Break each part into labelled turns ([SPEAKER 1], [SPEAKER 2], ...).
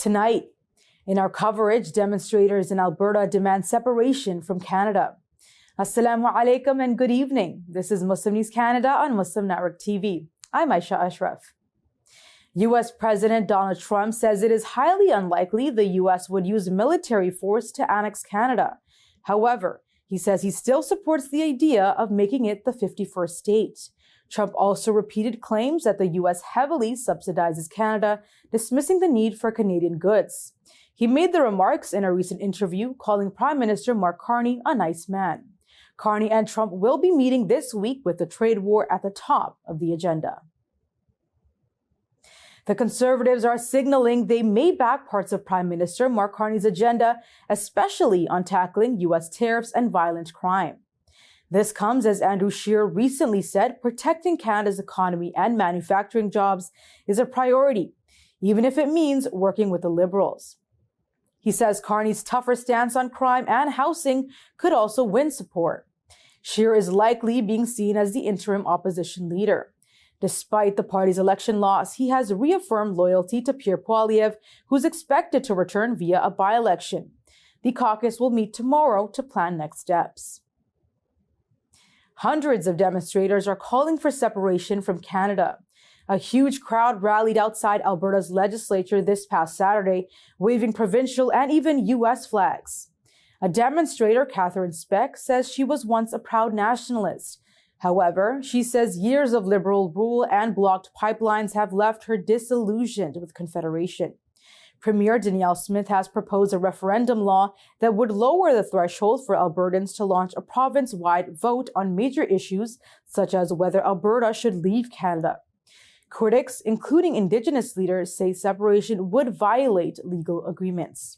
[SPEAKER 1] Tonight, in our coverage, demonstrators in Alberta demand separation from Canada. Assalamu alaikum and good evening. This is Muslim News Canada on Muslim Network TV. I'm Aisha Ashraf. U.S. President Donald Trump says it is highly unlikely the U.S. would use military force to annex Canada. However, he says he still supports the idea of making it the 51st state. Trump also repeated claims that the U.S. heavily subsidizes Canada, dismissing the need for Canadian goods. He made the remarks in a recent interview, calling Prime Minister Mark Carney a nice man. Carney and Trump will be meeting this week with the trade war at the top of the agenda. The Conservatives are signaling they may back parts of Prime Minister Mark Carney's agenda, especially on tackling U.S. tariffs and violent crime. This comes as Andrew Scheer recently said protecting Canada's economy and manufacturing jobs is a priority, even if it means working with the Liberals. He says Carney's tougher stance on crime and housing could also win support. Scheer is likely being seen as the interim opposition leader. Despite the party's election loss, he has reaffirmed loyalty to Pierre Poilievre, who's expected to return via a by-election. The caucus will meet tomorrow to plan next steps. Hundreds of demonstrators are calling for separation from Canada. A huge crowd rallied outside Alberta's legislature this past Saturday, waving provincial and even U.S. flags. A demonstrator, Catherine Speck, says she was once a proud nationalist. However, she says years of Liberal rule and blocked pipelines have left her disillusioned with Confederation. Premier Danielle Smith has proposed a referendum law that would lower the threshold for Albertans to launch a province-wide vote on major issues, such as whether Alberta should leave Canada. Critics, including Indigenous leaders, say separation would violate legal agreements.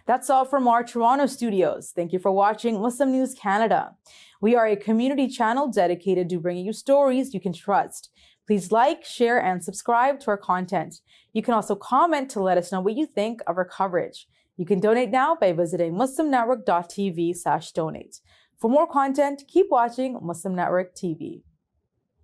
[SPEAKER 1] That's all from our Toronto studios. Thank you for watching Muslim News Canada. We are a community channel dedicated to bringing you stories you can trust. Please like, share, and subscribe to our content. You can also comment to let us know what you think of our coverage. You can donate now by visiting muslimnetwork.tv/donate. For more content, keep watching Muslim Network TV.